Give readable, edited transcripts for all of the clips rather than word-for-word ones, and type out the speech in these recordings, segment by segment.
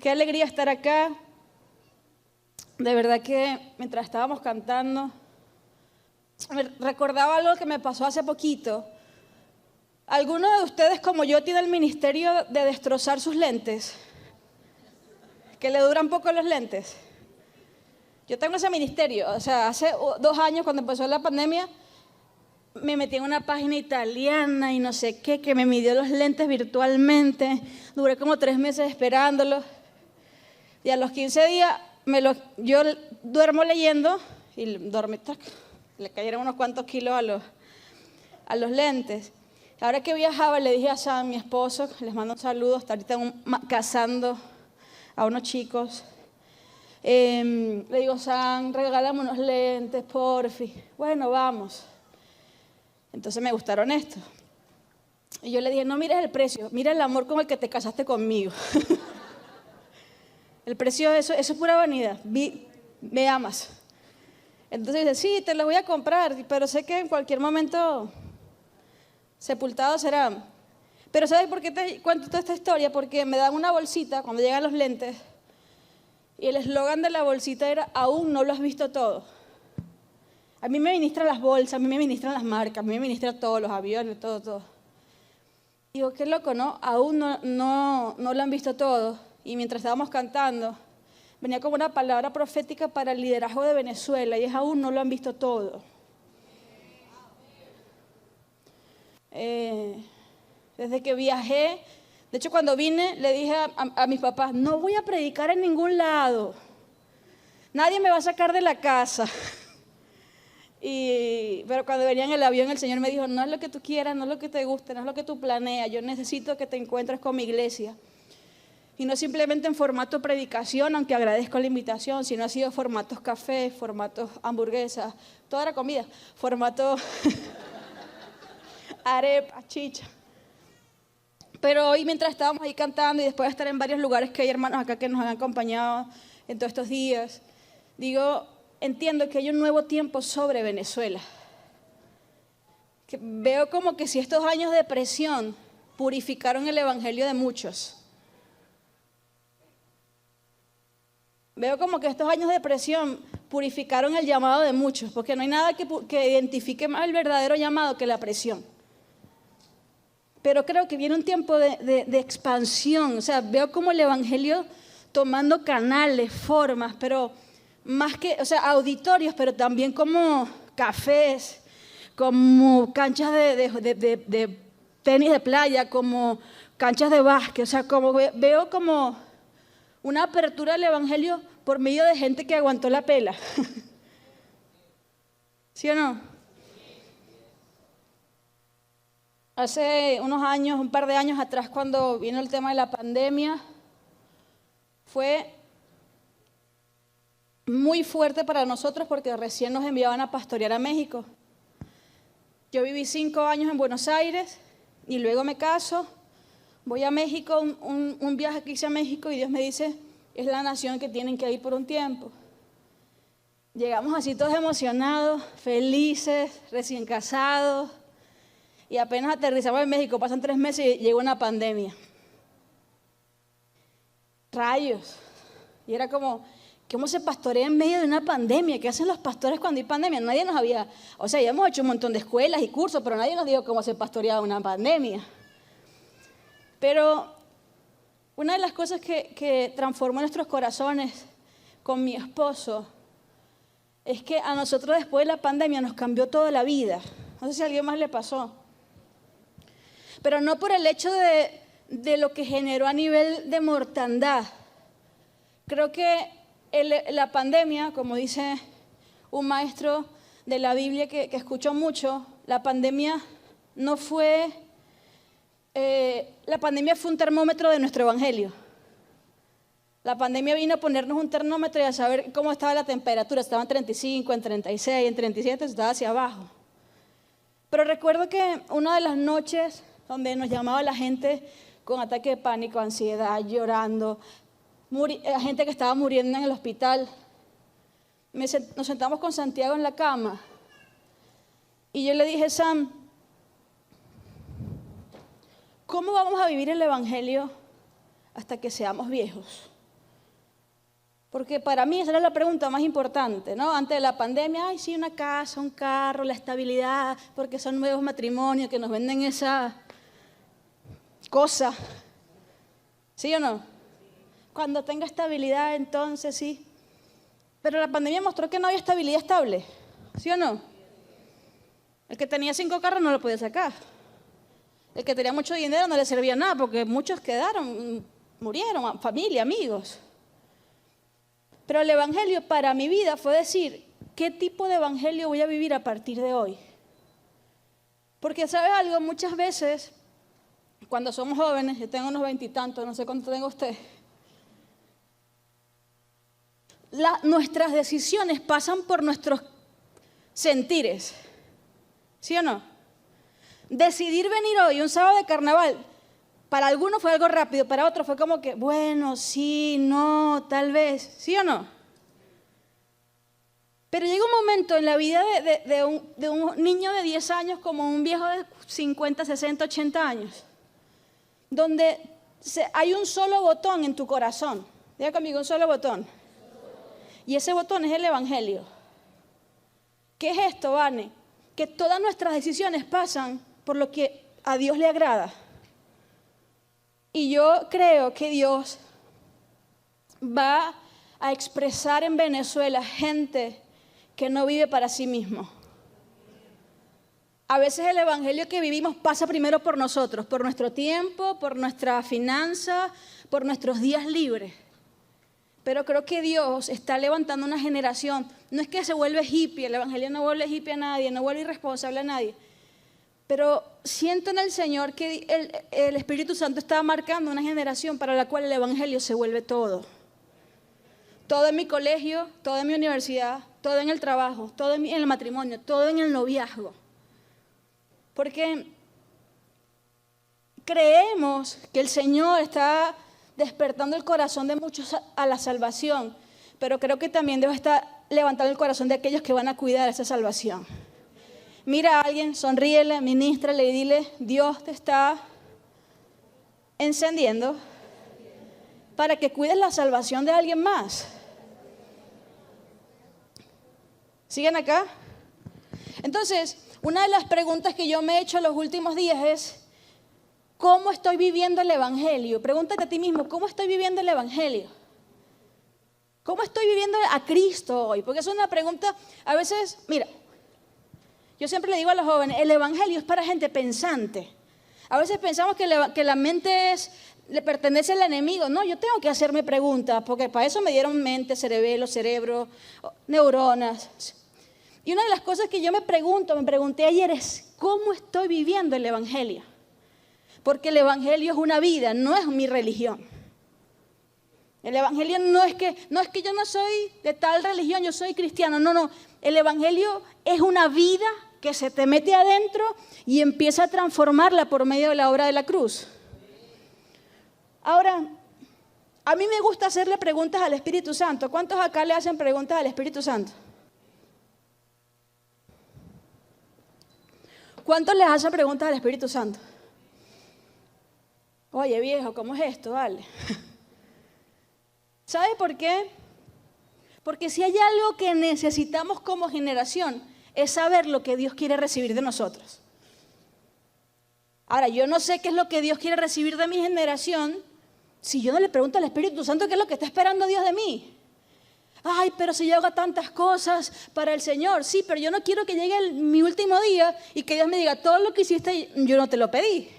Qué alegría estar acá. De verdad que mientras estábamos cantando, me recordaba algo que me pasó hace poquito. ¿Alguno de ustedes, como yo, tiene el ministerio de destrozar sus lentes? ¿Que le duran poco los lentes? Yo tengo ese ministerio. O sea, hace 2 años, cuando empezó la pandemia, me metí en una página italiana y no sé qué, que me midió los lentes virtualmente. Duré como 3 meses esperándolos. Y a los 15 días, yo duermo leyendo y dormí, le cayeron unos cuantos kilos a los lentes. Ahora que viajaba, le dije a Sam, mi esposo, les mando un saludo, está ahorita casando a unos chicos. Le digo, Sam, regálame unos lentes, porfi. Bueno, vamos. Entonces me gustaron estos. Y yo le dije, no mires el precio, mira el amor con el que te casaste conmigo. El precio, eso es pura vanidad. Me amas. Entonces dice, sí, te los voy a comprar, pero sé que en cualquier momento sepultados serán. Pero ¿sabes por qué te cuento toda esta historia? Porque me dan una bolsita cuando llegan los lentes y el eslogan de la bolsita era, aún no lo has visto todo. A mí me ministran las bolsas, a mí me ministran las marcas, a mí me ministran todos los aviones, todo. Digo, qué loco, ¿no? Aún no lo han visto todo. Y mientras estábamos cantando, venía como una palabra profética para el liderazgo de Venezuela, y es aún no lo han visto todo. Desde que viajé, de hecho cuando vine, le dije a mis papás, no voy a predicar en ningún lado. Nadie me va a sacar de la casa. Pero cuando venía en el avión, el Señor me dijo, no es lo que tú quieras, no es lo que te guste, no es lo que tú planeas. Yo necesito que te encuentres con mi iglesia. Y no simplemente en formato predicación, aunque agradezco la invitación, sino ha sido formatos café, formatos hamburguesas, toda la comida, formato arepa, chicha. Pero hoy mientras estábamos ahí cantando y después de estar en varios lugares que hay hermanos acá que nos han acompañado en todos estos días, digo, entiendo que hay un nuevo tiempo sobre Venezuela. Que veo como que si estos años de presión purificaron el evangelio de muchos. Veo como que estos años de presión purificaron el llamado de muchos, porque no hay nada que identifique más el verdadero llamado que la presión. Pero creo que viene un tiempo de expansión, o sea, veo como el evangelio tomando canales, formas, pero más que, o sea, auditorios, pero también como cafés, como canchas de tenis de playa, como canchas de básquet, o sea, como veo como una apertura del evangelio por medio de gente que aguantó la pela. ¿Sí o no? Hace unos años, un par de años atrás, cuando vino el tema de la pandemia, fue muy fuerte para nosotros porque recién nos enviaban a pastorear a México. Yo viví 5 años en Buenos Aires y luego me caso, voy a México, un viaje que hice a México y Dios me dice, es la nación que tienen que ir por un tiempo. Llegamos así todos emocionados, felices, recién casados y apenas aterrizamos en México, pasan 3 meses y llegó una pandemia. Rayos. Y era como, ¿cómo se pastorea en medio de una pandemia? ¿Qué hacen los pastores cuando hay pandemia? Nadie nos había, o sea, ya hemos hecho un montón de escuelas y cursos, pero nadie nos dijo cómo se pastoreaba una pandemia. Pero una de las cosas que transformó nuestros corazones con mi esposo es que a nosotros después de la pandemia nos cambió toda la vida. No sé si a alguien más le pasó. Pero no por el hecho de lo que generó a nivel de mortandad. Creo que la pandemia, como dice un maestro de la Biblia que escucho mucho, la pandemia fue un termómetro de nuestro evangelio. La pandemia vino a ponernos un termómetro y a saber cómo estaba la temperatura. Estaba en 35, en 36, en 37, estaba hacia abajo. Pero recuerdo que una de las noches donde nos llamaba la gente con ataque de pánico, ansiedad, llorando, gente que estaba muriendo en el hospital, nos sentamos con Santiago en la cama y yo le dije, Sam, ¿cómo vamos a vivir el evangelio hasta que seamos viejos? Porque para mí esa era la pregunta más importante, ¿no? Antes de la pandemia, ay, sí, una casa, un carro, la estabilidad, porque son nuevos matrimonios que nos venden esa cosa. ¿Sí o no? Cuando tenga estabilidad, entonces sí. Pero la pandemia mostró que no había estabilidad estable. ¿Sí o no? El que tenía 5 carros no lo podía sacar. El que tenía mucho dinero no le servía nada porque muchos quedaron, murieron, familia, amigos. Pero el evangelio para mi vida fue decir, ¿qué tipo de evangelio voy a vivir a partir de hoy? Porque, ¿sabes algo? Muchas veces, cuando somos jóvenes, yo tengo unos 20 y tantos, no sé cuánto tengo usted, nuestras decisiones pasan por nuestros sentires. ¿Sí o no? Decidir venir hoy, un sábado de carnaval, para algunos fue algo rápido, para otros fue como que, bueno, sí, no, tal vez, ¿sí o no? Pero llega un momento en la vida de un niño de 10 años como un viejo de 50, 60, 80 años, donde hay un solo botón en tu corazón. Diga conmigo, un solo botón. Y ese botón es el evangelio. ¿Qué es esto, Vane? Que todas nuestras decisiones pasan por lo que a Dios le agrada. Y yo creo que Dios va a expresar en Venezuela gente que no vive para sí mismo. A veces el evangelio que vivimos pasa primero por nosotros, por nuestro tiempo, por nuestra finanza, por nuestros días libres. Pero creo que Dios está levantando una generación. No es que se vuelve hippie, el evangelio no vuelve hippie a nadie, no vuelve irresponsable a nadie. Pero siento en el Señor que el Espíritu Santo está marcando una generación para la cual el evangelio se vuelve todo. Todo en mi colegio, todo en mi universidad, todo en el trabajo, todo en el matrimonio, todo en el noviazgo. Porque creemos que el Señor está despertando el corazón de muchos a la salvación, pero creo que también Dios está levantando el corazón de aquellos que van a cuidar esa salvación. Mira a alguien, sonríele, ministrale y dile, Dios te está encendiendo para que cuides la salvación de alguien más. ¿Siguen acá? Entonces, una de las preguntas que yo me he hecho los últimos días es, ¿cómo estoy viviendo el evangelio? Pregúntate a ti mismo, ¿cómo estoy viviendo el evangelio? ¿Cómo estoy viviendo a Cristo hoy? Porque es una pregunta, a veces, mira, yo siempre le digo a los jóvenes, el evangelio es para gente pensante. A veces pensamos que la mente le pertenece al enemigo. No, yo tengo que hacerme preguntas, porque para eso me dieron mente, cerebro, neuronas. Y una de las cosas que yo me pregunté ayer es, ¿cómo estoy viviendo el evangelio? Porque el evangelio es una vida, no es mi religión. El evangelio no es que yo no soy de tal religión, yo soy cristiano. No. El evangelio es una vida que se te mete adentro y empieza a transformarla por medio de la obra de la cruz. Ahora, a mí me gusta hacerle preguntas al Espíritu Santo. ¿Cuántos acá le hacen preguntas al Espíritu Santo? ¿Cuántos les hacen preguntas al Espíritu Santo? Oye, viejo, ¿cómo es esto? Vale. ¿Sabe por qué? Porque si hay algo que necesitamos como generación, es saber lo que Dios quiere recibir de nosotros. Ahora, yo no sé qué es lo que Dios quiere recibir de mi generación si yo no le pregunto al Espíritu Santo qué es lo que está esperando Dios de mí. Ay, pero si yo hago tantas cosas para el Señor. Sí, pero yo no quiero que llegue mi último día y que Dios me diga, todo lo que hiciste yo no te lo pedí.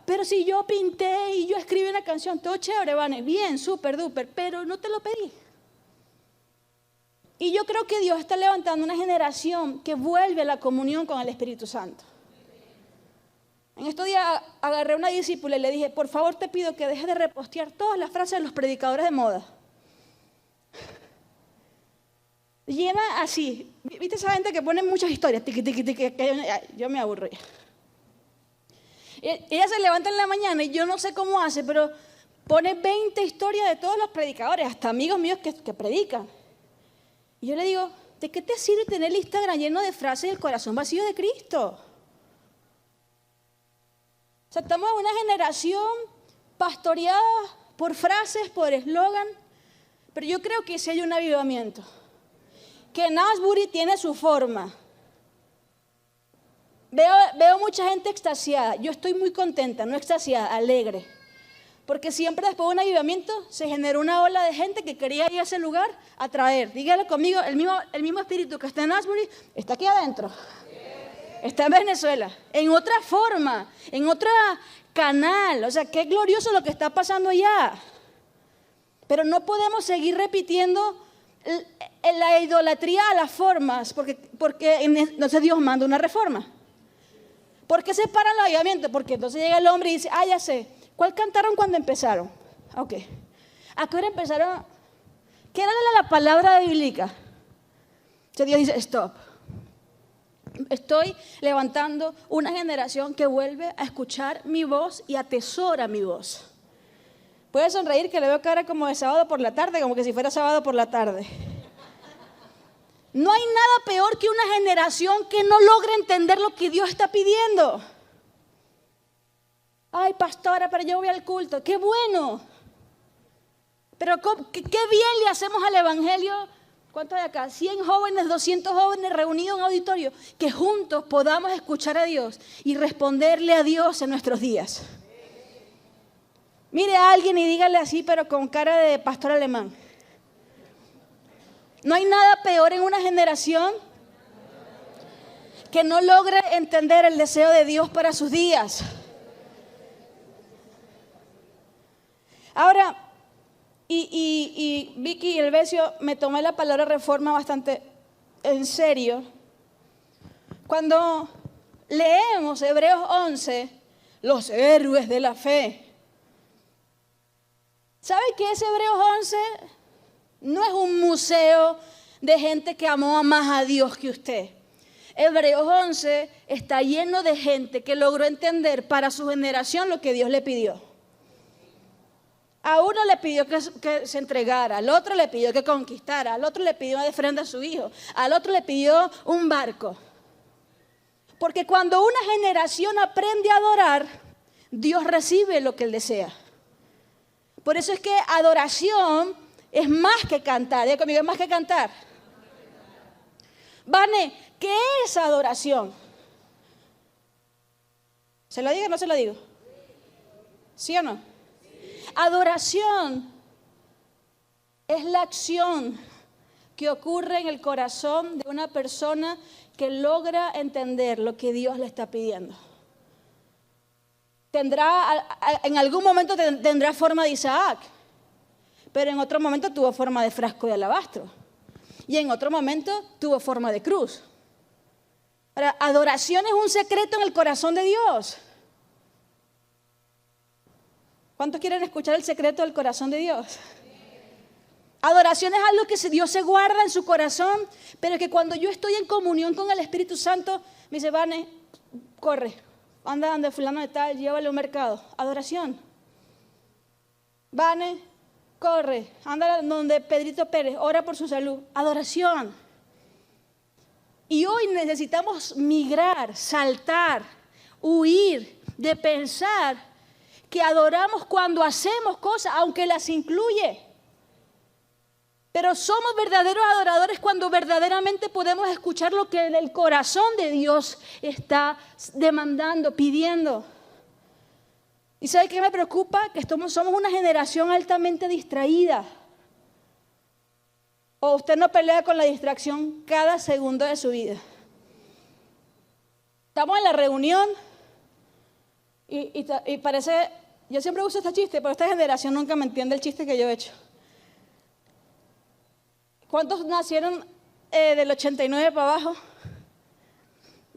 Pero si yo pinté y yo escribí una canción, todo chévere, Vane, bien, súper, duper, pero no te lo pedí. Y yo creo que Dios está levantando una generación que vuelve a la comunión con el Espíritu Santo. En estos días agarré a una discípula y le dije, por favor te pido que dejes de repostear todas las frases de los predicadores de moda. Llena así. ¿Viste esa gente que pone muchas historias? Tiqui, tiqui, tiqui, yo me aburro ya. Ella se levanta en la mañana y yo no sé cómo hace, pero pone 20 historias de todos los predicadores, hasta amigos míos que predican. Y yo le digo, ¿de qué te sirve tener el Instagram lleno de frases y el corazón vacío de Cristo? O sea, estamos en una generación pastoreada por frases, por eslogan, Pero yo creo que sí hay un avivamiento. Que en Asbury tiene su forma. Veo mucha gente extasiada. Yo estoy muy contenta, no extasiada, alegre. Porque siempre después de un avivamiento se generó una ola de gente que quería ir a ese lugar a traer. Dígalo conmigo, el mismo espíritu que está en Asbury está aquí adentro. Está en Venezuela, en otra forma, en otro canal. O sea, qué glorioso lo que está pasando allá. Pero no podemos seguir repitiendo la idolatría a las formas, porque entonces Dios manda una reforma. ¿Por qué se para el avivamiento? Porque entonces llega el hombre y dice, ya sé, ¿cuál cantaron cuando empezaron? Ok. ¿A qué hora empezaron? ¿Qué era la palabra bíblica? Entonces Dios dice, stop. Estoy levantando una generación que vuelve a escuchar mi voz y atesora mi voz. Puede sonreír que le veo cara como de sábado por la tarde, como que si fuera sábado por la tarde. No hay nada peor que una generación que no logra entender lo que Dios está pidiendo. Ay, pastora, pero yo voy al culto. ¡Qué bueno! Pero qué bien le hacemos al evangelio. ¿Cuántos hay acá? 100 jóvenes, 200 jóvenes reunidos en un auditorio. Que juntos podamos escuchar a Dios y responderle a Dios en nuestros días. Mire a alguien y dígale así, pero con cara de pastor alemán. No hay nada peor en una generación que no logre entender el deseo de Dios para sus días. Ahora, y Vicky y Elvesio, me tomé la palabra reforma bastante en serio. Cuando leemos Hebreos 11, los héroes de la fe. ¿Sabe qué es Hebreos 11? No es un museo de gente que amó más a Dios que usted. Hebreos 11 está lleno de gente que logró entender para su generación lo que Dios le pidió. A uno le pidió que se entregara, al otro le pidió que conquistara, al otro le pidió una ofrenda a su hijo, al otro le pidió un barco. Porque cuando una generación aprende a adorar, Dios recibe lo que Él desea. Por eso es que adoración es más que cantar. Diga conmigo, es más que cantar. Vane, ¿qué es adoración? ¿Se lo digo o no se lo digo? ¿Sí o no? Adoración es la acción que ocurre en el corazón de una persona que logra entender lo que Dios le está pidiendo. En algún momento tendrá forma de Isaac, pero en otro momento tuvo forma de frasco de alabastro y en otro momento tuvo forma de cruz. Ahora, adoración es un secreto en el corazón de Dios. ¿Cuántos quieren escuchar el secreto del corazón de Dios? Adoración es algo que Dios se guarda en su corazón, pero que cuando yo estoy en comunión con el Espíritu Santo, me dice, Vane, corre, anda donde fulano de tal, llévale a un mercado. Adoración. Vane, corre, anda donde Pedrito Pérez, ora por su salud. Adoración. Y hoy necesitamos migrar, saltar, huir de pensar que adoramos cuando hacemos cosas, aunque las incluye. Pero somos verdaderos adoradores cuando verdaderamente podemos escuchar lo que el corazón de Dios está demandando, pidiendo. ¿Y sabe qué me preocupa? Que somos una generación altamente distraída. O usted no pelea con la distracción cada segundo de su vida. Estamos en la reunión y parece, yo siempre uso este chiste, pero esta generación nunca me entiende el chiste que yo he hecho. ¿Cuántos nacieron del 89 para abajo?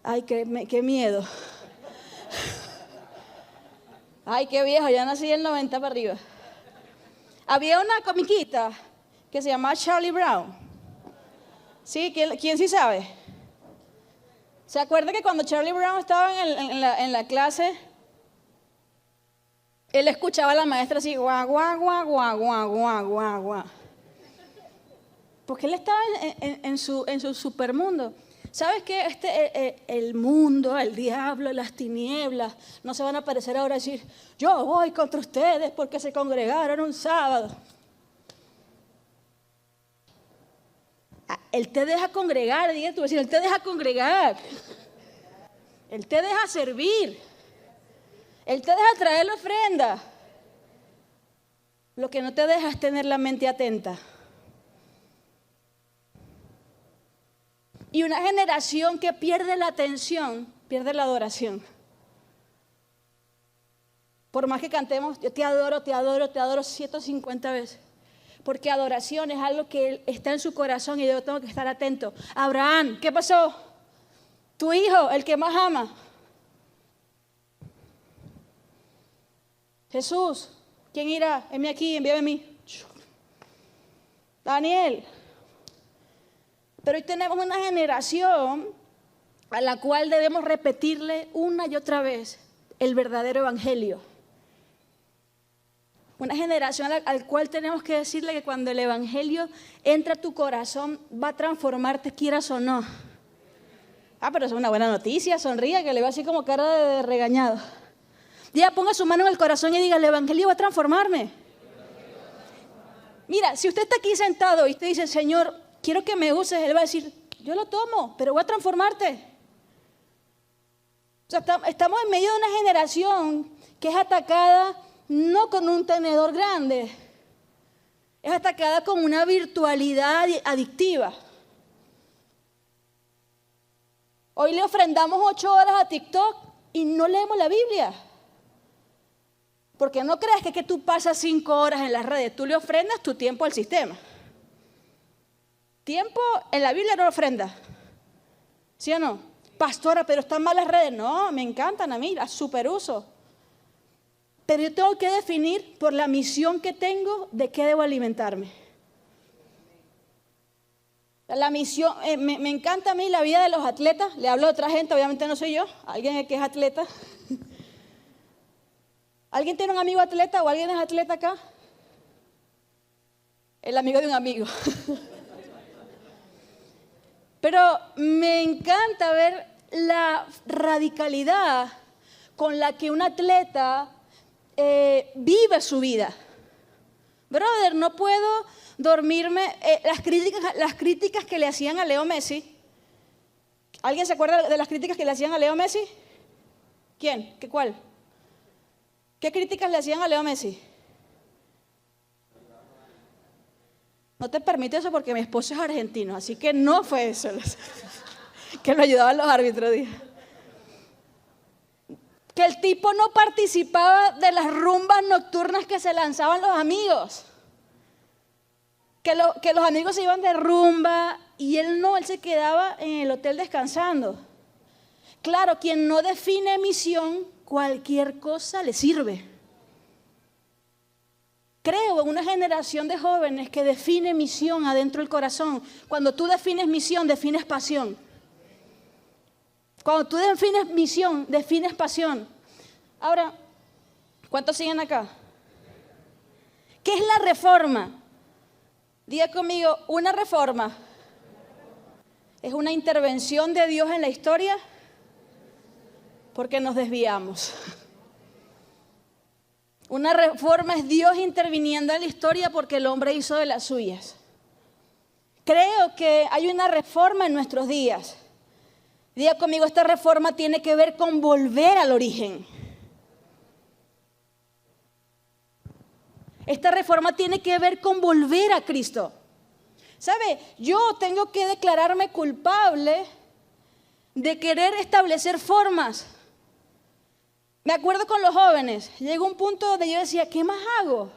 Ay, qué miedo. Ay, qué viejo, ya nací del 90 para arriba. Había una comiquita que se llamaba Charlie Brown. ¿Sí? ¿Quién sí sabe? ¿Se acuerda que cuando Charlie Brown estaba en la clase, él escuchaba a la maestra así, guau, guau, guau, guau, guau, guau, guau, guau? Porque él estaba en su supermundo. ¿Sabes qué? El mundo, el diablo, las tinieblas no se van a aparecer ahora a decir, yo voy contra ustedes porque se congregaron un sábado. Él te deja congregar, diga tu vecino, Él te deja congregar. Él te deja servir. Él te deja traer la ofrenda. Lo que no te deja es tener la mente atenta. Y una generación que pierde la atención, pierde la adoración. Por más que cantemos, yo te adoro, te adoro, te adoro 150 veces. Porque adoración es algo que está en su corazón y yo tengo que estar atento. Abraham, ¿qué pasó? Tu hijo, el que más ama. Jesús, ¿quién irá? Heme aquí, envíame a mí. Daniel. Pero hoy tenemos una generación a la cual debemos repetirle una y otra vez el verdadero evangelio. Una generación al cual tenemos que decirle que cuando el evangelio entra a tu corazón va a transformarte, quieras o no. Pero es una buena noticia, sonríe, que le veo así como cara de regañado. Ya ponga su mano en el corazón y diga, el evangelio va a transformarme. Mira, si usted está aquí sentado y usted dice, Señor, quiero que me uses, Él va a decir, yo lo tomo, pero voy a transformarte. O sea, estamos en medio de una generación que es atacada no con un tenedor grande, es atacada con una virtualidad adictiva. Hoy le ofrendamos 8 horas a TikTok y no leemos la Biblia. Porque no creas que tú pasas 5 horas en las redes, tú le ofrendas tu tiempo al sistema. Tiempo en la Biblia no lo ofrenda. ¿Sí o no? Pastora, pero están mal las redes. No, me encantan a mí, las superuso. Pero yo tengo que definir por la misión que tengo de qué debo alimentarme. La misión, me encanta a mí la vida de los atletas. Le hablo a otra gente, obviamente no soy yo, alguien que es atleta. ¿Alguien tiene un amigo atleta o alguien es atleta acá? El amigo de un amigo. Pero me encanta ver la radicalidad con la que un atleta vive su vida. Brother, no puedo dormirme. Las críticas que le hacían a Leo Messi. ¿Alguien se acuerda de las críticas que le hacían a Leo Messi? ¿Quién? ¿Cuál? ¿Qué críticas le hacían a Leo Messi? No te permito eso porque mi esposo es argentino, así que no fue eso que lo ayudaban los árbitros. Que el tipo no participaba de las rumbas nocturnas que se lanzaban los amigos. Que los amigos se iban de rumba y él se quedaba en el hotel descansando. Claro, quien no define misión, cualquier cosa le sirve. Creo en una generación de jóvenes que define misión adentro del corazón. Cuando tú defines misión, defines pasión. Cuando tú defines misión, defines pasión. Ahora, ¿cuántos siguen acá? ¿Qué es la reforma? Diga conmigo, una reforma es una intervención de Dios en la historia porque nos desviamos. Una reforma es Dios interviniendo en la historia porque el hombre hizo de las suyas. Creo que hay una reforma en nuestros días. Diga conmigo, esta reforma tiene que ver con volver al origen. Esta reforma tiene que ver con volver a Cristo. ¿Sabe? Yo tengo que declararme culpable de querer establecer formas. Me acuerdo con los jóvenes, llegó un punto donde yo decía, ¿qué más hago?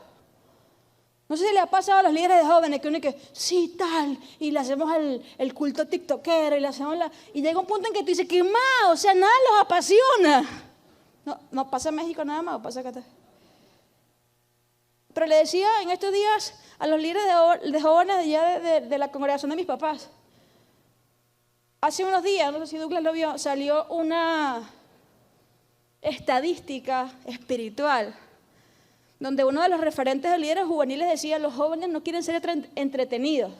No sé si le ha pasado a los líderes de jóvenes que uno dice, sí, tal, y le hacemos el culto tiktokero, y llega un punto en que tú dices, ¿qué más? O sea, nada los apasiona. No pasa en México nada más, o pasa acá. Pero le decía en estos días a los líderes de jóvenes de la congregación de mis papás. Hace unos días, no sé si Douglas lo vio, salió una estadística espiritual donde uno de los referentes de líderes juveniles decía, los jóvenes no quieren ser entretenidos.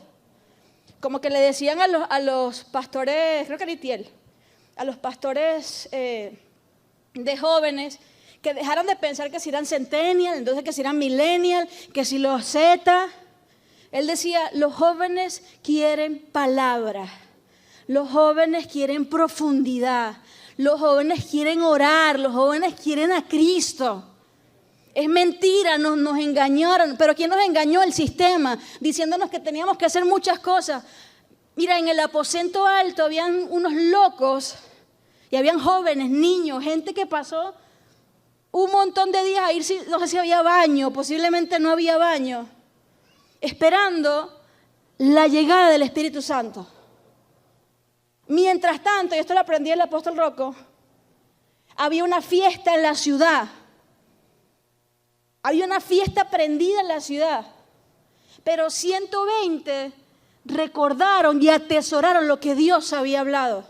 Como que le decían a los pastores, creo que era Itiel, a los pastores de jóvenes, que dejaran de pensar que si eran centennial, entonces que si eran millennial, que si los Z. Él decía, los jóvenes quieren palabra, los jóvenes quieren profundidad, los jóvenes quieren orar, los jóvenes quieren a Cristo. Es mentira, nos engañaron, pero ¿quién nos engañó? El sistema, diciéndonos que teníamos que hacer muchas cosas. Mira, en el aposento alto habían unos locos y habían jóvenes, niños, gente que pasó un montón de días a ir, no sé si había baño, posiblemente no había baño, esperando la llegada del Espíritu Santo. Mientras tanto, y esto lo aprendí el apóstol Rocco, había una fiesta en la ciudad. Había una fiesta prendida en la ciudad. Pero 120 recordaron y atesoraron lo que Dios había hablado.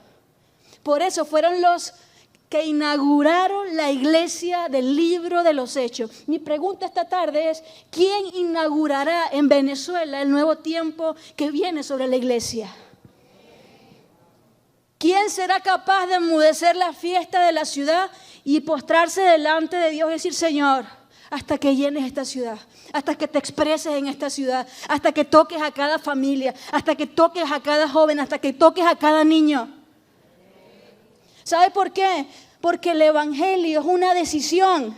Por eso fueron los que inauguraron la iglesia del libro de los Hechos. Mi pregunta esta tarde es, ¿quién inaugurará en Venezuela el nuevo tiempo que viene sobre la iglesia? ¿Quién será capaz de enmudecer la fiesta de la ciudad y postrarse delante de Dios y decir, Señor, hasta que llenes esta ciudad, hasta que te expreses en esta ciudad, hasta que toques a cada familia, hasta que toques a cada joven, hasta que toques a cada niño? ¿Sabe por qué? Porque el evangelio es una decisión.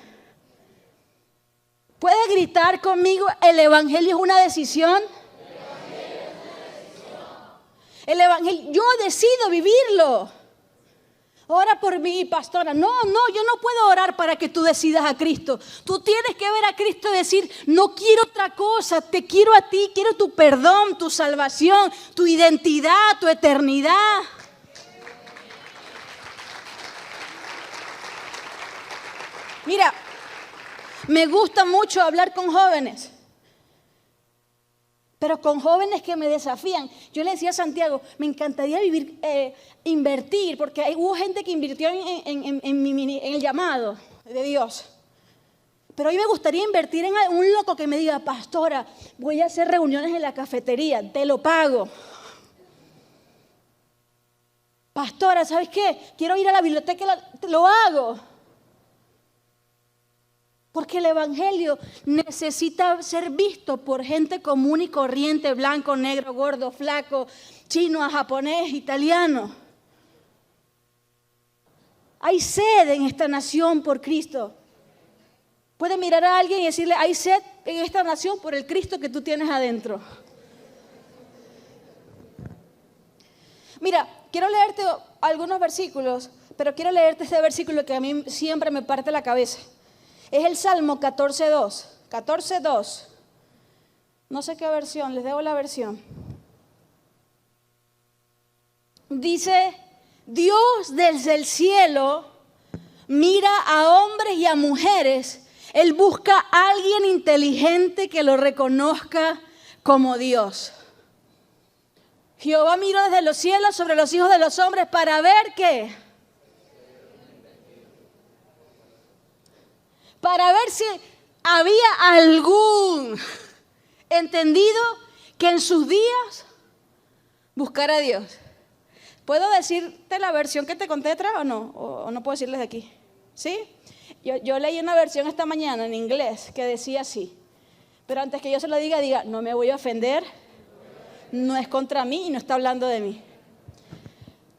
¿Puede gritar conmigo? ¿El evangelio es una decisión? El evangelio, yo decido vivirlo. Ora por mí, pastora. No, yo no puedo orar para que tú decidas a Cristo. Tú tienes que ver a Cristo y decir, no quiero otra cosa, te quiero a ti, quiero tu perdón, tu salvación, tu identidad, tu eternidad. Mira, me gusta mucho hablar con jóvenes, pero con jóvenes que me desafían. Yo le decía a Santiago, me encantaría invertir, porque hubo gente que invirtió en el llamado de Dios. Pero a mí me gustaría invertir en un loco que me diga, pastora, voy a hacer reuniones en la cafetería, te lo pago. Pastora, ¿sabes qué? Quiero ir a la biblioteca, lo hago. Porque el evangelio necesita ser visto por gente común y corriente, blanco, negro, gordo, flaco, chino, japonés, italiano. Hay sed en esta nación por Cristo. Puede mirar a alguien y decirle, hay sed en esta nación por el Cristo que tú tienes adentro. Mira, quiero leerte algunos versículos, pero quiero leerte este versículo que a mí siempre me parte la cabeza. Es el Salmo 14:2. 14:2. No sé qué versión, les debo la versión. Dice, Dios desde el cielo mira a hombres y a mujeres. Él busca a alguien inteligente que lo reconozca como Dios. Jehová miró desde los cielos sobre los hijos de los hombres para ver qué. Para ver si había algún entendido que en sus días buscara a Dios. ¿Puedo decirte la versión que te conté detrás o no? ¿O no puedo decirles de aquí? ¿Sí? Yo leí una versión esta mañana en inglés que decía así. Pero antes que yo se lo diga, no me voy a ofender. No es contra mí y no está hablando de mí.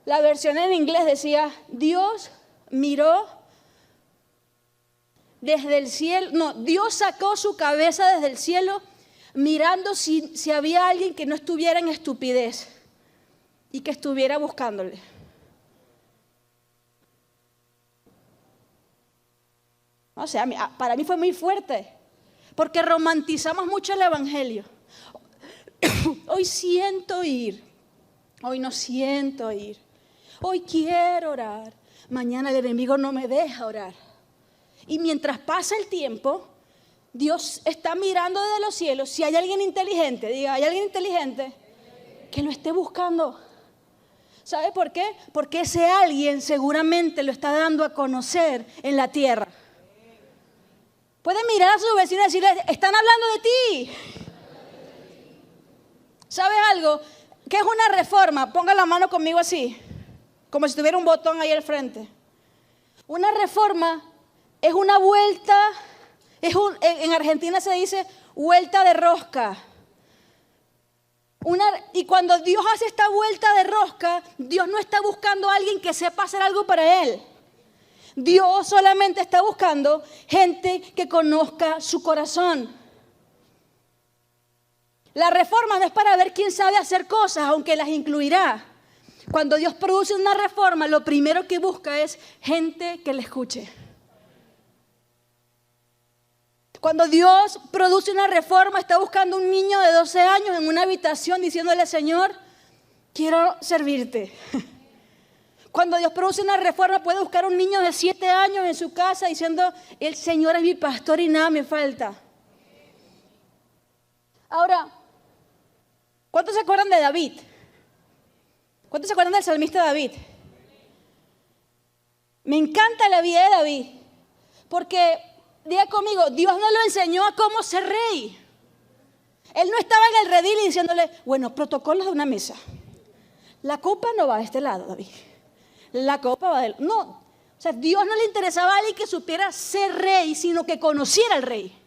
La versión en inglés decía, Dios miró desde el cielo, no, Dios sacó su cabeza desde el cielo mirando si había alguien que no estuviera en estupidez y que estuviera buscándole. O sea, para mí fue muy fuerte, porque romantizamos mucho el evangelio. Hoy siento ir, hoy no siento ir, hoy quiero orar, mañana el enemigo no me deja orar. Y mientras pasa el tiempo, Dios está mirando desde los cielos. Si hay alguien inteligente, diga, ¿hay alguien inteligente? Que lo esté buscando. ¿Sabe por qué? Porque ese alguien seguramente lo está dando a conocer en la tierra. Puede mirar a su vecino y decirle, están hablando de ti. ¿Sabes algo? ¿Qué es una reforma? Ponga la mano conmigo así, como si tuviera un botón ahí al frente. Una reforma es una vuelta, en Argentina se dice vuelta de rosca. Y cuando Dios hace esta vuelta de rosca, Dios no está buscando a alguien que sepa hacer algo para Él. Dios solamente está buscando gente que conozca su corazón. La reforma no es para ver quién sabe hacer cosas, aunque las incluirá. Cuando Dios produce una reforma, lo primero que busca es gente que le escuche. Cuando Dios produce una reforma, está buscando un niño de 12 años en una habitación diciéndole, Señor, quiero servirte. Cuando Dios produce una reforma, puede buscar un niño de 7 años en su casa diciendo, el Señor es mi pastor y nada me falta. Ahora, ¿cuántos se acuerdan de David? ¿Cuántos se acuerdan del salmista David? Me encanta la vida de David, porque, diga conmigo, Dios no lo enseñó a cómo ser rey. Él no estaba en el redil y diciéndole, bueno, protocolos de una mesa. La copa no va de este lado, David. La copa va del... No, o sea, Dios no le interesaba a alguien que supiera ser rey, sino que conociera al rey.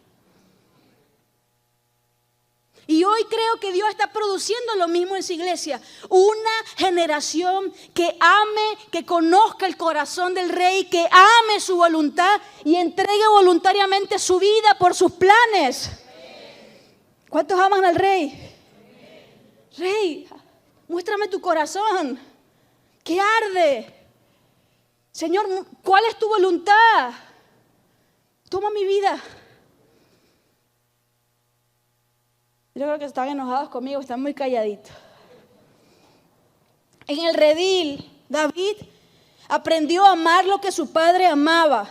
Y hoy creo que Dios está produciendo lo mismo en su iglesia. Una generación que ame, que conozca el corazón del rey, que ame su voluntad y entregue voluntariamente su vida por sus planes. ¿Cuántos aman al rey? Rey, muéstrame tu corazón, que arde. Señor, ¿cuál es tu voluntad? Toma mi vida. Yo creo que están enojados conmigo, están muy calladitos. En el redil, David aprendió a amar lo que su padre amaba.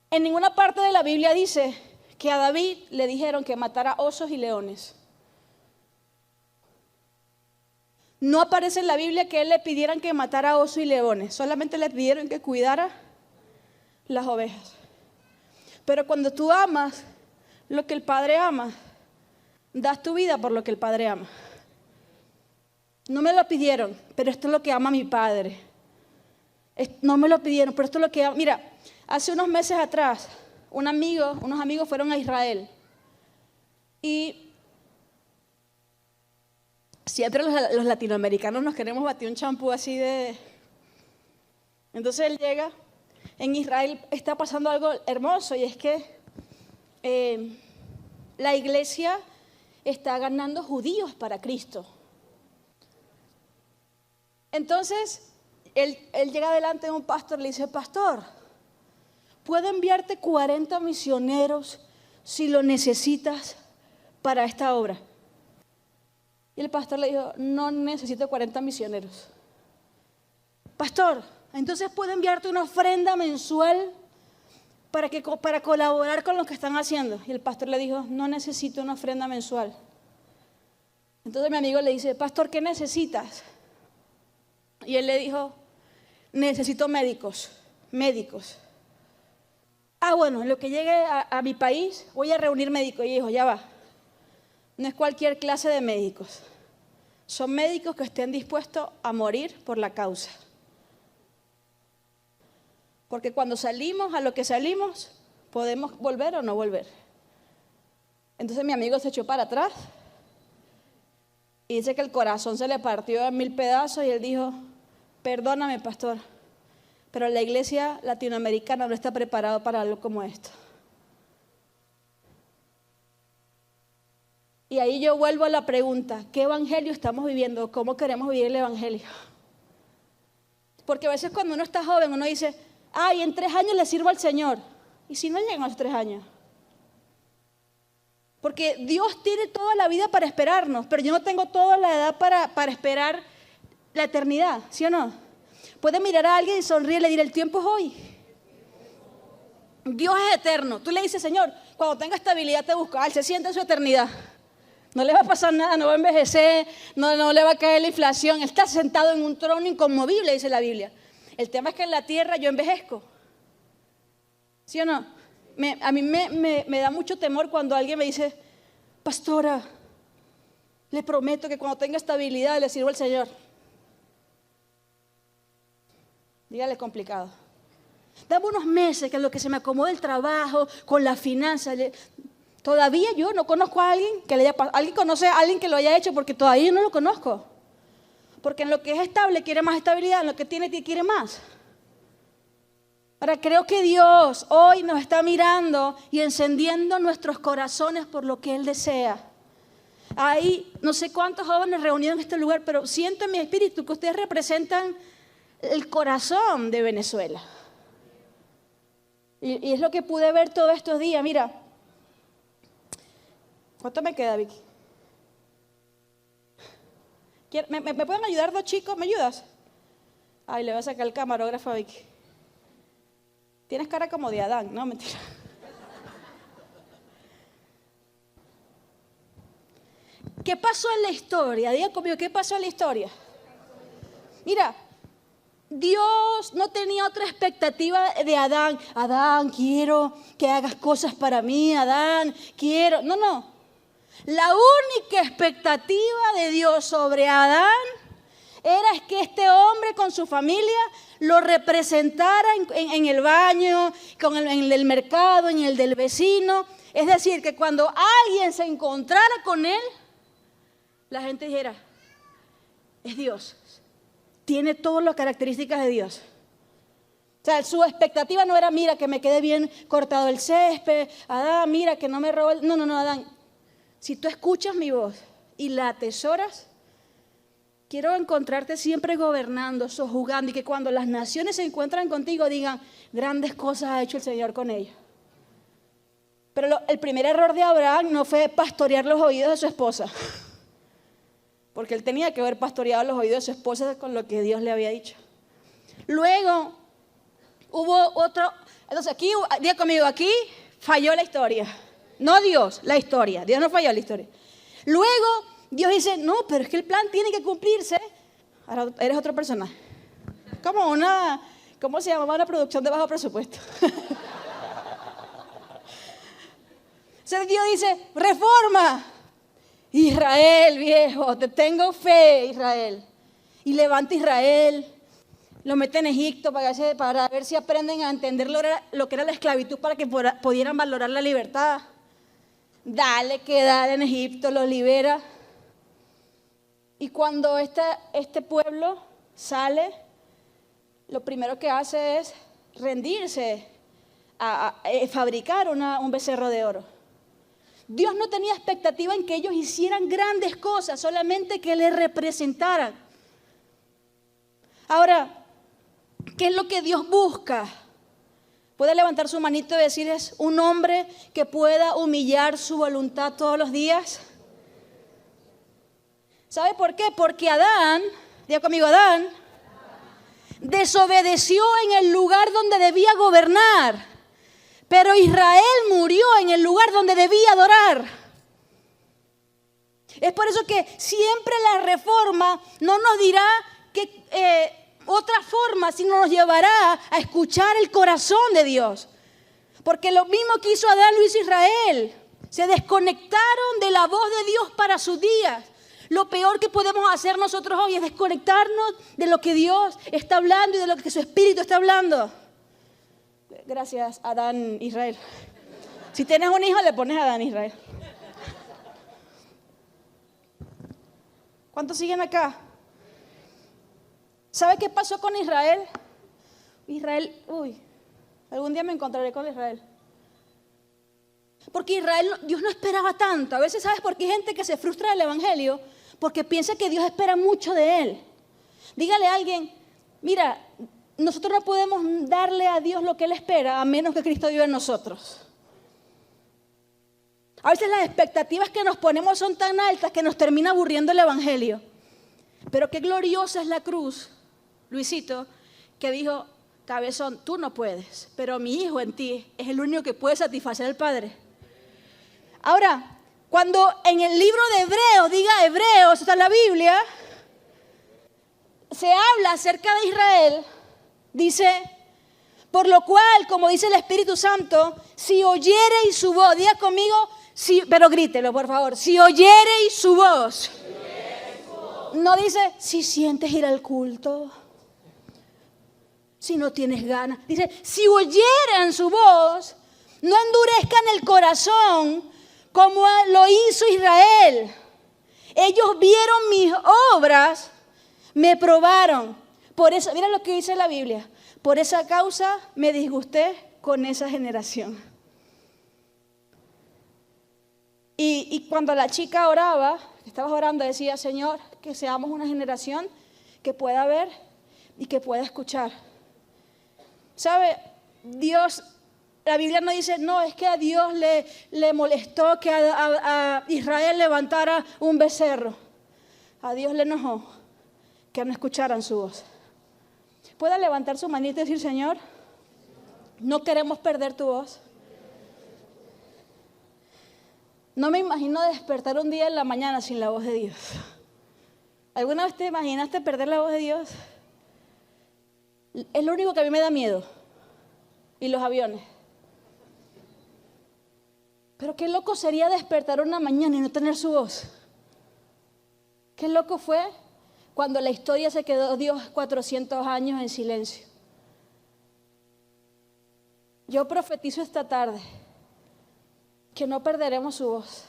En ninguna parte de la Biblia dice que a David le dijeron que matara osos y leones. No aparece en la Biblia que él le pidieran que matara osos y leones. Solamente le pidieron que cuidara las ovejas. Pero cuando tú amas lo que el Padre ama, das tu vida por lo que el Padre ama. No me lo pidieron, pero esto es lo que ama mi Padre. No me lo pidieron, pero esto es lo que ama. Mira, hace unos meses atrás, unos amigos fueron a Israel. Y siempre los latinoamericanos nos queremos batir un champú así de... Entonces él llega, en Israel está pasando algo hermoso y es que la iglesia está ganando judíos para Cristo. Entonces, él llega delante de un pastor y le dice, pastor, ¿puedo enviarte 40 misioneros si lo necesitas para esta obra? Y el pastor le dijo, no necesito 40 misioneros. Pastor, entonces ¿puedo enviarte una ofrenda mensual para colaborar con lo que están haciendo? Y el pastor le dijo, no necesito una ofrenda mensual. Entonces mi amigo le dice, pastor, ¿qué necesitas? Y él le dijo, necesito médicos. Bueno, en lo que llegue a mi país voy a reunir médicos. Y dijo, ya va, no es cualquier clase de médicos. Son médicos que estén dispuestos a morir por la causa. Porque cuando salimos a lo que salimos, podemos volver o no volver. Entonces mi amigo se echó para atrás y dice que el corazón se le partió en 1000 pedazos y él dijo, perdóname, pastor, pero la iglesia latinoamericana no está preparada para algo como esto. Y ahí yo vuelvo a la pregunta, ¿qué evangelio estamos viviendo? ¿Cómo queremos vivir el evangelio? Porque a veces cuando uno está joven, uno dice, en 3 años le sirvo al Señor. ¿Y si no llegan a los 3 años? Porque Dios tiene toda la vida para esperarnos, pero yo no tengo toda la edad para esperar la eternidad, ¿sí o no? Puede mirar a alguien y sonreír y le diré, el tiempo es hoy. Dios es eterno. Tú le dices, Señor, cuando tenga estabilidad te busco. Él se siente en su eternidad. No le va a pasar nada, no va a envejecer, no le va a caer la inflación. Él está sentado en un trono inconmovible, dice la Biblia. El tema es que en la tierra yo envejezco. ¿Sí o no? A mí me da mucho temor cuando alguien me dice, pastora, le prometo que cuando tenga estabilidad le sirvo al Señor. Dígale complicado. Dame unos meses que en lo que se me acomode el trabajo, con las finanzas. Todavía yo no conozco a alguien que le haya pasado. ¿Alguien conoce a alguien que lo haya hecho? Porque todavía yo no lo conozco. Porque en lo que es estable quiere más estabilidad, en lo que tiene quiere más. Ahora creo que Dios hoy nos está mirando y encendiendo nuestros corazones por lo que Él desea. Hay no sé cuántos jóvenes reunidos en este lugar, pero siento en mi espíritu que ustedes representan el corazón de Venezuela. Y es lo que pude ver todos estos días. Mira, ¿cuánto me queda, Vicky? ¿Me pueden ayudar dos chicos? ¿Me ayudas? Ay, le voy a sacar el camarógrafo a Vicky. Tienes cara como de Adán, no, mentira. ¿Qué pasó en la historia? Diga conmigo, ¿qué pasó en la historia? Mira, Dios no tenía otra expectativa de Adán. Adán, quiero que hagas cosas para mí. Adán, quiero. No. La única expectativa de Dios sobre Adán era que este hombre con su familia lo representara en el baño, en el mercado, en el del vecino. Es decir, que cuando alguien se encontrara con él, la gente dijera, es Dios. Tiene todas las características de Dios. O sea, su expectativa no era, mira, que me quede bien cortado el césped. Adán, mira, que no me robe. No, Adán. Si tú escuchas mi voz y la atesoras, quiero encontrarte siempre gobernando, sojuzgando, y que cuando las naciones se encuentran contigo digan, grandes cosas ha hecho el Señor con ellos. Pero el primer error de Abraham no fue pastorear los oídos de su esposa. Porque él tenía que haber pastoreado los oídos de su esposa con lo que Dios le había dicho. Luego hubo otro. Entonces aquí, diga conmigo, aquí falló la historia. No Dios, la historia. Dios no falló la historia. Luego Dios dice, no, pero es que el plan tiene que cumplirse. Ahora eres otra persona. Como una, ¿cómo se llamaba una producción de bajo presupuesto? Entonces Dios dice, reforma. Israel, viejo, te tengo fe, Israel. Y levanta Israel, lo mete en Egipto para ver si aprenden a entender lo que era la esclavitud para que pudieran valorar la libertad. Dale en Egipto, lo libera. Y cuando este pueblo sale, lo primero que hace es rendirse a fabricar un becerro de oro. Dios no tenía expectativa en que ellos hicieran grandes cosas, solamente que le representaran. Ahora, ¿qué es lo que Dios busca? ¿Puede levantar su manito y decirles un hombre que pueda humillar su voluntad todos los días? ¿Sabe por qué? Porque Adán, diga conmigo, Adán, desobedeció en el lugar donde debía gobernar. Pero Israel murió en el lugar donde debía adorar. Es por eso que siempre la reforma no nos dirá que otra forma, sino nos llevará a escuchar el corazón de Dios. Porque lo mismo que hizo Adán lo hizo Israel. Se desconectaron de la voz de Dios para sus días. Lo peor que podemos hacer nosotros hoy es desconectarnos de lo que Dios está hablando y de lo que su Espíritu está hablando. Gracias, Adán Israel. Si tienes un hijo, le pones Adán Israel. ¿Cuántos siguen acá? ¿Sabe qué pasó con Israel? Algún día me encontraré con Israel. Porque Israel, Dios no esperaba tanto. A veces, ¿sabes por qué hay gente que se frustra del Evangelio? Porque piensa que Dios espera mucho de él. Dígale a alguien, mira, nosotros no podemos darle a Dios lo que Él espera a menos que Cristo viva en nosotros. A veces las expectativas que nos ponemos son tan altas que nos termina aburriendo el Evangelio. Pero qué gloriosa es la cruz, Luisito, que dijo, cabezón, tú no puedes, pero mi hijo en ti es el único que puede satisfacer al Padre. Ahora, cuando en el libro de Hebreos, diga Hebreos, está en la Biblia, se habla acerca de Israel. Dice, por lo cual, como dice el Espíritu Santo, si oyereis su voz, diga conmigo, pero grítelo por favor, si oyereis su voz. No dice, si sientes ir al culto, si no tienes ganas. Dice, si oyeran su voz, no endurezcan el corazón como lo hizo Israel. Ellos vieron mis obras, me probaron. Por eso, mira lo que dice la Biblia. Por esa causa me disgusté con esa generación. Y cuando la chica oraba, estabas orando, decía, Señor, que seamos una generación que pueda ver y que pueda escuchar. ¿Sabe? Dios, la Biblia no dice, no, es que a Dios le molestó que a Israel levantara un becerro. A Dios le enojó que no escucharan su voz. ¿Puede levantar su manita y decir, Señor, no queremos perder tu voz? No me imagino despertar un día en la mañana sin la voz de Dios. ¿Alguna vez te imaginaste perder la voz de Dios? Es lo único que a mí me da miedo. Y los aviones. Pero qué loco sería despertar una mañana y no tener su voz. Qué loco fue cuando la historia se quedó Dios 400 años en silencio. Yo profetizo esta tarde que no perderemos su voz.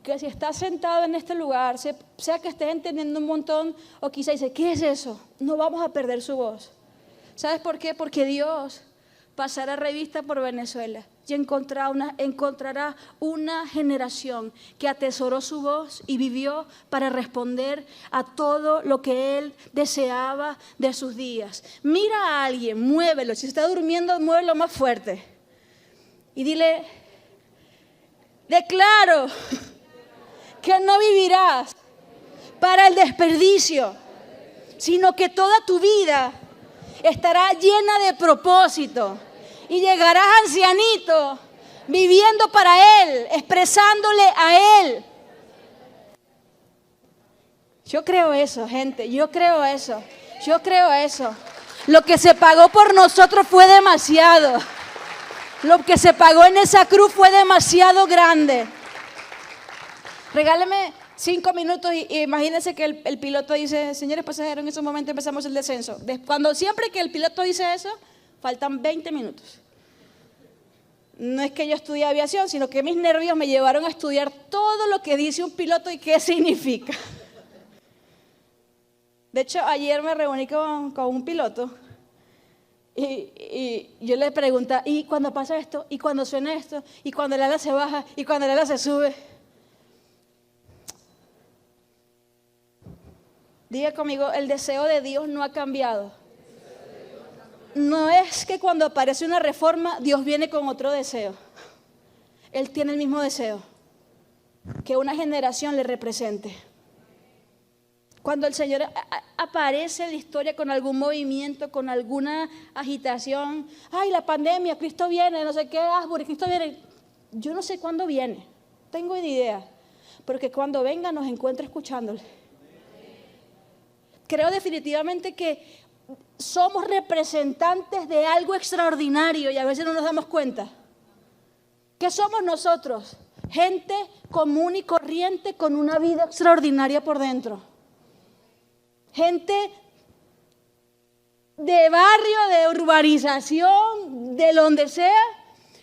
Que si estás sentado en este lugar, sea que estés entendiendo un montón o quizá dice, ¿qué es eso? No vamos a perder su voz. ¿Sabes por qué? Porque Dios pasará revista por Venezuela y encontrará una generación que atesoró su voz y vivió para responder a todo lo que Él deseaba de sus días. Mira a alguien, muévelo. Si está durmiendo, muévelo más fuerte. Y dile, declaro que no vivirás para el desperdicio, sino que toda tu vida estará llena de propósito y llegarás ancianito viviendo para Él, expresándole a Él. Yo creo eso, gente, yo creo eso. Lo que se pagó por nosotros fue demasiado. Lo que se pagó en esa cruz fue demasiado grande. Regáleme 5 minutos y imagínense que el piloto dice, señores pasajeros, en ese momento empezamos el descenso. Siempre que el piloto dice eso, faltan 20 minutos. No es que yo estudié aviación, sino que mis nervios me llevaron a estudiar todo lo que dice un piloto y qué significa. De hecho, ayer me reuní con un piloto y yo le pregunté, ¿y cuando pasa esto? ¿Y cuando suena esto? ¿Y cuando el ala se baja? ¿Y cuando el ala se sube? Diga conmigo, el deseo de Dios no ha cambiado. No es que cuando aparece una reforma, Dios viene con otro deseo. Él tiene el mismo deseo, que una generación le represente. Cuando el Señor aparece en la historia con algún movimiento, con alguna agitación, ay, la pandemia, Cristo viene, no sé qué, Cristo viene. Yo no sé cuándo viene, tengo ni idea, pero que cuando venga nos encuentre escuchándole. Creo definitivamente que somos representantes de algo extraordinario y a veces no nos damos cuenta. ¿Qué somos nosotros? Gente común y corriente con una vida extraordinaria por dentro. Gente de barrio, de urbanización, de donde sea,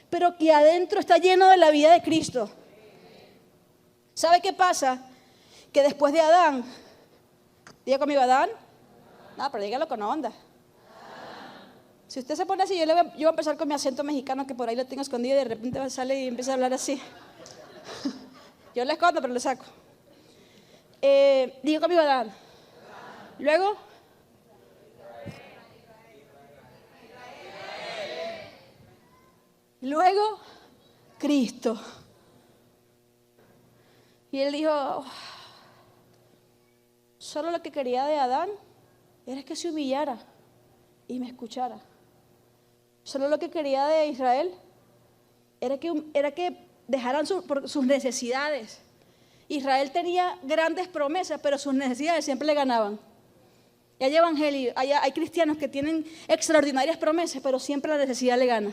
pero que adentro está lleno de la vida de Cristo. ¿Sabe qué pasa? Que después de Adán, diga conmigo, Adán. No, pero dígalo con onda. Si usted se pone así, yo voy a empezar con mi acento mexicano, que por ahí lo tengo escondido y de repente sale y empieza a hablar así. Yo lo escondo, pero lo saco. Diga conmigo, Adán. Luego. Luego, Cristo. Y él dijo, solo lo que quería de Adán era que se humillara y me escuchara. Solo lo que quería de Israel era que dejaran sus necesidades. Israel tenía grandes promesas, pero sus necesidades siempre le ganaban. Y hay evangelios, hay cristianos que tienen extraordinarias promesas, pero siempre la necesidad le gana.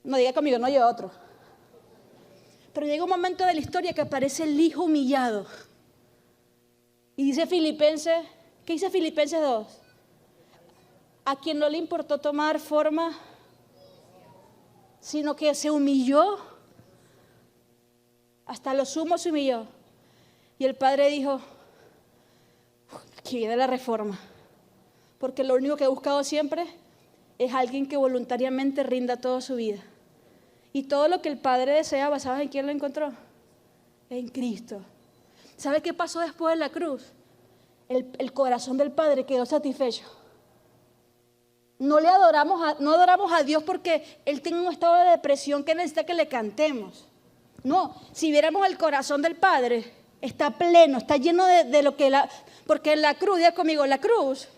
No diga conmigo, no yo otro. Pero llega un momento de la historia que aparece el hijo humillado. Y dice Filipenses, ¿qué dice Filipenses 2? A quien no le importó tomar forma, sino que se humilló hasta lo sumo se humilló. Y el padre dijo, que viene la reforma, porque lo único que he buscado siempre es alguien que voluntariamente rinda toda su vida. Y todo lo que el padre deseaba, ¿sabes en quién lo encontró? En Cristo. ¿Sabes qué pasó después de la cruz? El corazón del padre quedó satisfecho. No adoramos a Dios porque Él tiene un estado de depresión que necesita que le cantemos. No, si viéramos el corazón del Padre, está pleno, está lleno de lo que porque en la cruz, diga conmigo, la cruz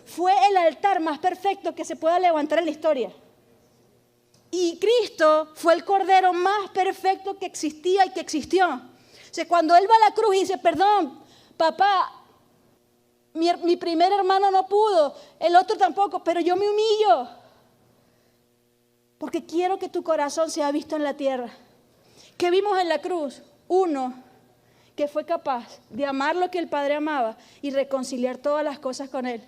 fue el altar más perfecto que se pueda levantar en la historia. Y Cristo fue el cordero más perfecto que existía y que existió. O sea, cuando Él va a la cruz y dice, perdón, papá, mi primer hermano no pudo, el otro tampoco, pero yo me humillo. Porque quiero que tu corazón sea visto en la tierra. ¿Qué vimos en la cruz? Uno que fue capaz de amar lo que el Padre amaba y reconciliar todas las cosas con Él.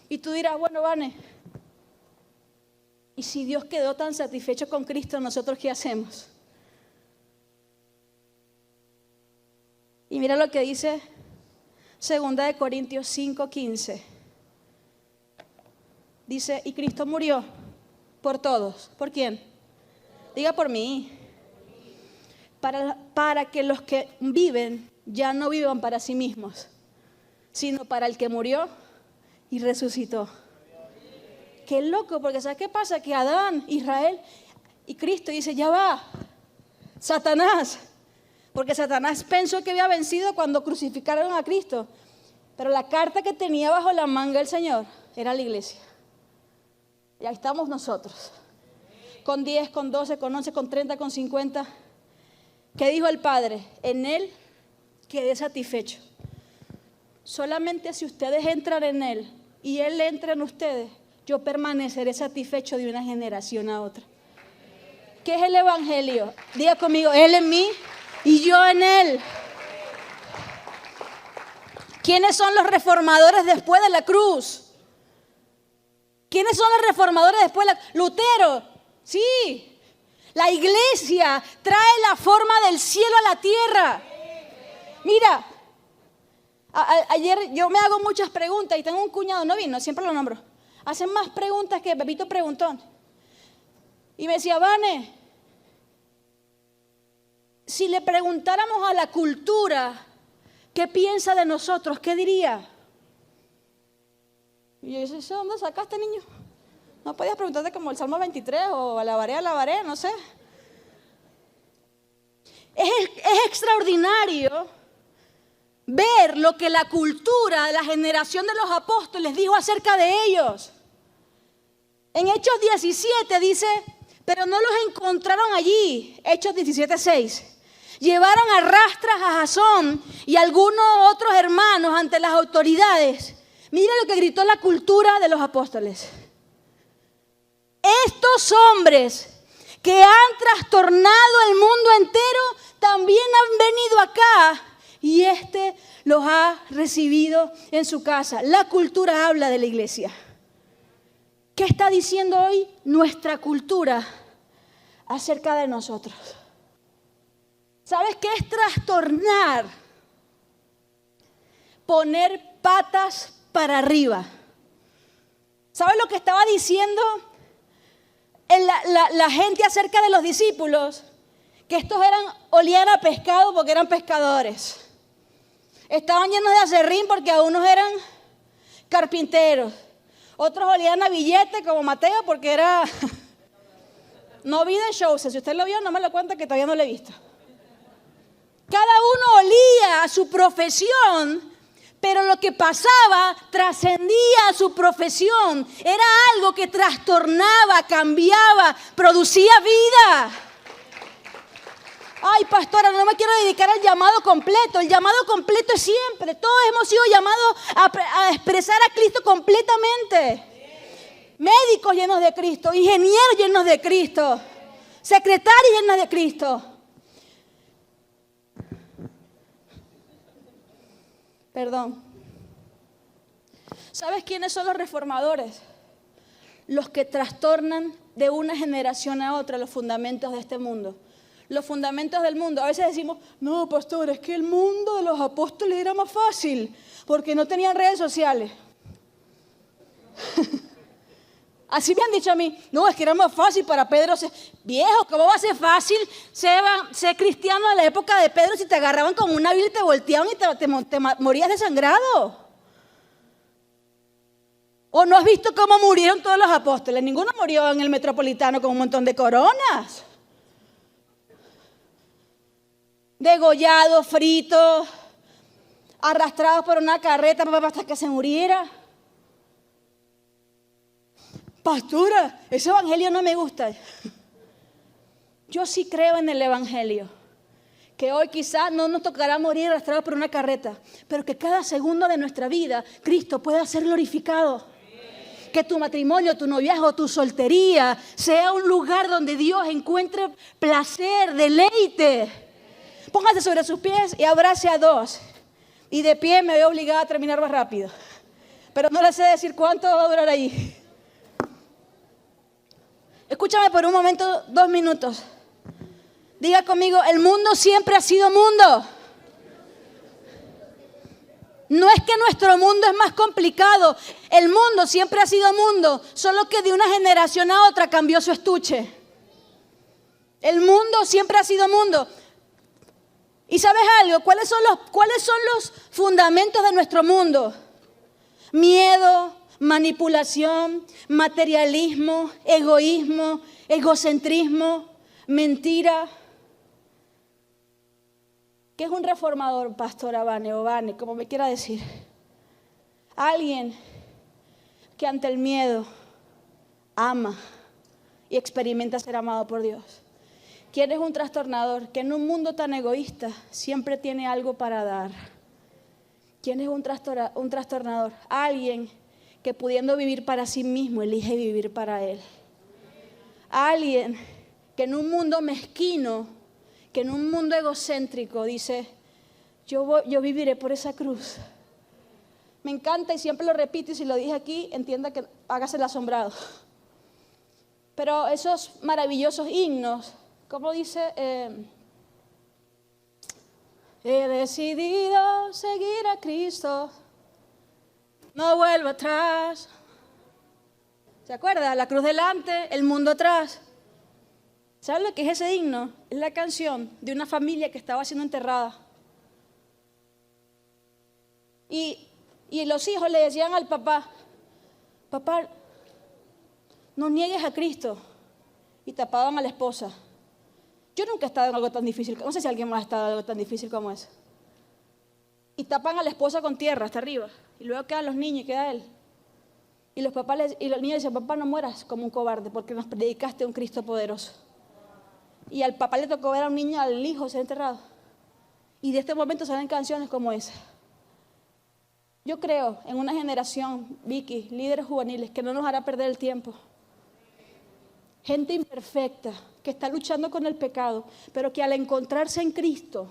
Y tú dirás, bueno, Vane, ¿y si Dios quedó tan satisfecho con Cristo, nosotros qué hacemos? Y mira lo que dice 2 Corintios 5:15. Dice, y Cristo murió por todos. ¿Por quién? Diga por mí. Para que los que viven ya no vivan para sí mismos, sino para el que murió y resucitó. Qué loco, porque ¿sabes qué pasa? Que Adán, Israel y Cristo dice, ya va, Satanás. Porque Satanás pensó que había vencido cuando crucificaron a Cristo. Pero la carta que tenía bajo la manga el Señor era la iglesia. Y ahí estamos nosotros. Con 10, con 12, con 11, con 30, con 50. ¿Qué dijo el Padre? En Él quedé satisfecho. Solamente si ustedes entran en Él y Él entra en ustedes, yo permaneceré satisfecho de una generación a otra. ¿Qué es el Evangelio? Diga conmigo, Él en mí y yo en Él. ¿Quiénes son los reformadores después de la cruz? ¿Quiénes son los reformadores después de la cruz? Lutero, sí. La iglesia trae la forma del cielo a la tierra. Mira, ayer yo me hago muchas preguntas y tengo un cuñado, no vino, siempre lo nombro. Hacen más preguntas que Pepito Preguntón. Y me decía, Vane, si le preguntáramos a la cultura qué piensa de nosotros, ¿qué diría? Y yo decía, ¿dónde sacaste, niño? No podías preguntarte como el Salmo 23 o alabaré, no sé. Es extraordinario ver lo que la cultura de la generación de los apóstoles dijo acerca de ellos. En Hechos 17 dice, pero no los encontraron allí. Hechos 17:6. Llevaron a rastras a Jasón y algunos otros hermanos ante las autoridades. Mira lo que gritó la cultura de los apóstoles. Estos hombres que han trastornado el mundo entero también han venido acá y los ha recibido en su casa. La cultura habla de la iglesia. ¿Qué está diciendo hoy nuestra cultura acerca de nosotros? ¿Sabes qué es trastornar? Poner patas para arriba. ¿Sabes lo que estaba diciendo la gente acerca de los discípulos? Que estos olían a pescado porque eran pescadores. Estaban llenos de aserrín porque algunos eran carpinteros. Otros olían a billete como Mateo porque era... No vi de show, si usted lo vio no me lo cuenta que todavía no lo he visto. Cada uno olía a su profesión, pero lo que pasaba trascendía a su profesión. Era algo que trastornaba, cambiaba, producía vida. Ay, pastora, no me quiero dedicar al llamado completo. El llamado completo es siempre. Todos hemos sido llamados a expresar a Cristo completamente. Médicos llenos de Cristo, ingenieros llenos de Cristo, secretarios llenos de Cristo. Perdón. ¿Sabes quiénes son los reformadores? Los que trastornan de una generación a otra los fundamentos de este mundo. los fundamentos del mundo. A veces decimos, no, pastor, es que el mundo de los apóstoles era más fácil porque no tenían redes sociales. Así me han dicho a mí, no, es que era más fácil para Pedro ser viejo. ¿Cómo va a ser fácil ser cristiano en la época de Pedro si te agarraban con una Biblia y te volteaban y te morías desangrado? ¿O no has visto cómo murieron todos los apóstoles? Ninguno murió en el Metropolitano con un montón de coronas. Degollados, fritos, arrastrados por una carreta hasta que se muriera. Pastora, ese evangelio no me gusta. Yo sí creo en el evangelio. Que hoy quizás no nos tocará morir arrastrados por una carreta, pero que cada segundo de nuestra vida Cristo pueda ser glorificado. Que tu matrimonio, tu noviazgo, tu soltería sea un lugar donde Dios encuentre placer, deleite. Póngase sobre sus pies y abrace a dos. Y de pie me veo obligada a terminar más rápido. Pero no les sé decir cuánto va a durar ahí. Escúchame por un momento, 2 minutos. Diga conmigo, el mundo siempre ha sido mundo. No es que nuestro mundo es más complicado. El mundo siempre ha sido mundo, solo que de una generación a otra cambió su estuche. El mundo siempre ha sido mundo. ¿Y sabes algo? ¿Cuáles son los fundamentos de nuestro mundo? Miedo, manipulación, materialismo, egoísmo, egocentrismo, mentira. ¿Qué es un reformador, pastora Vane o Vane, como me quiera decir? Alguien que ante el miedo ama y experimenta ser amado por Dios. ¿Quién es un trastornador? Que en un mundo tan egoísta siempre tiene algo para dar. ¿Quién es un trastornador? Alguien que pudiendo vivir para sí mismo elige vivir para Él. Alguien que en un mundo mezquino, que en un mundo egocéntrico dice, yo viviré por esa cruz. Me encanta y siempre lo repito, y si lo dije aquí, entienda que hágase el asombrado. Pero esos maravillosos himnos, como dice, he decidido seguir a Cristo, no vuelvo atrás. ¿Se acuerda? La cruz delante, el mundo atrás. ¿Saben lo que es ese himno? Es la canción de una familia que estaba siendo enterrada. Y los hijos le decían al papá, papá, no niegues a Cristo. Y tapaban a la esposa. Yo nunca he estado en algo tan difícil, no sé si alguien más ha estado en algo tan difícil como eso. Y tapan a la esposa con tierra hasta arriba. Y luego quedan los niños y queda él. Y los niños dicen, papá, no mueras como un cobarde porque nos predicaste a un Cristo poderoso. Y al papá le tocó ver a un niño, al hijo ser enterrado. Y de este momento salen canciones como esa. Yo creo en una generación, Vicky, líderes juveniles, que no nos hará perder el tiempo. Gente imperfecta, que está luchando con el pecado, pero que al encontrarse en Cristo,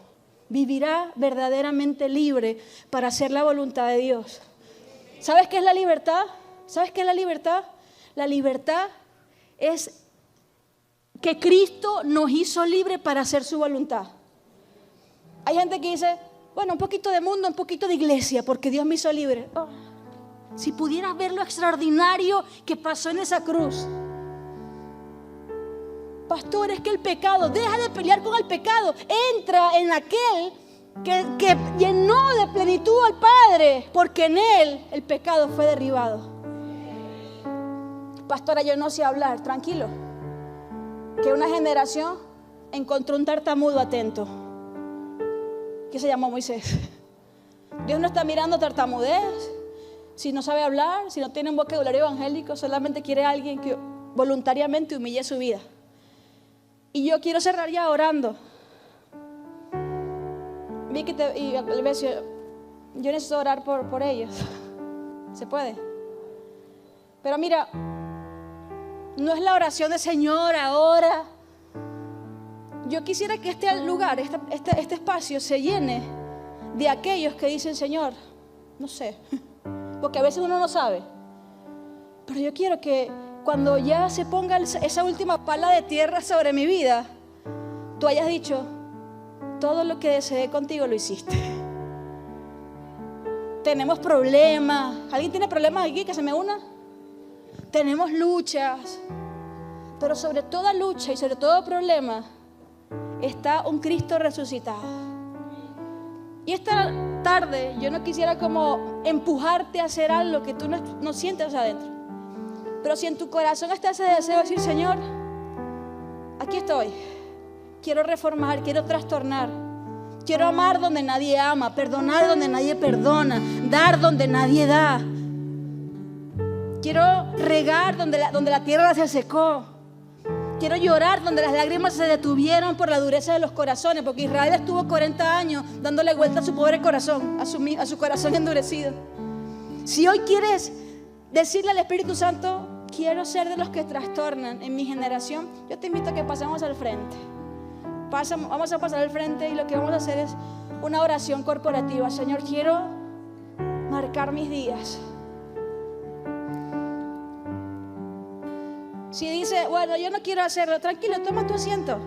vivirá verdaderamente libre para hacer la voluntad de Dios. ¿Sabes qué es la libertad? ¿Sabes qué es la libertad? La libertad es que Cristo nos hizo libres para hacer su voluntad. Hay gente que dice, bueno, un poquito de mundo, un poquito de iglesia, porque Dios me hizo libre. Oh, si pudieras ver lo extraordinario que pasó en esa cruz. Pastor, es que el pecado, deja de pelear con el pecado, entra en aquel que llenó de plenitud al Padre, porque en Él el pecado fue derribado. Pastora, yo no sé hablar, tranquilo. Que una generación encontró un tartamudo atento, que se llamó Moisés. Dios no está mirando tartamudez, si no sabe hablar, si no tiene un vocabulario evangélico, solamente quiere a alguien que voluntariamente humille su vida. Y yo quiero cerrar ya orando. Vicky y Alvesio, yo necesito orar por ellos. ¿Se puede? Pero mira, no es la oración de Señor ahora. Yo quisiera que este lugar, este espacio se llene de aquellos que dicen, Señor, no sé, porque a veces uno no sabe. Pero yo quiero que cuando ya se ponga esa última pala de tierra sobre mi vida, tú hayas dicho, todo lo que deseé contigo lo hiciste. Tenemos problemas. ¿Alguien tiene problemas aquí que se me una? Tenemos luchas. Pero sobre toda lucha y sobre todo problema está un Cristo resucitado. Y esta tarde yo no quisiera como empujarte a hacer algo que tú no sientes adentro. Pero si en tu corazón está ese deseo de decir, Señor, aquí estoy. Quiero reformar, quiero trastornar. Quiero amar donde nadie ama, perdonar donde nadie perdona, dar donde nadie da. Quiero regar donde la tierra se secó. Quiero llorar donde las lágrimas se detuvieron por la dureza de los corazones, porque Israel estuvo 40 años dándole vuelta a su pobre corazón, a su corazón endurecido. Si hoy quieres decirle al Espíritu Santo, quiero ser de los que trastornan en mi generación, yo te invito a que pasemos al frente. Vamos a pasar al frente y lo que vamos a hacer es una oración corporativa. Señor, quiero marcar mis días. Si dice, bueno, yo no quiero hacerlo, tranquilo, toma tu asiento.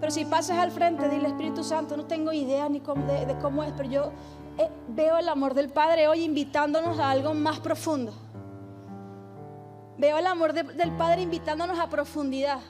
Pero si pasas al frente, dile, Espíritu Santo, no tengo idea ni de cómo es, pero yo veo el amor del Padre hoy invitándonos a algo más profundo. Veo el amor del Padre invitándonos a profundidad.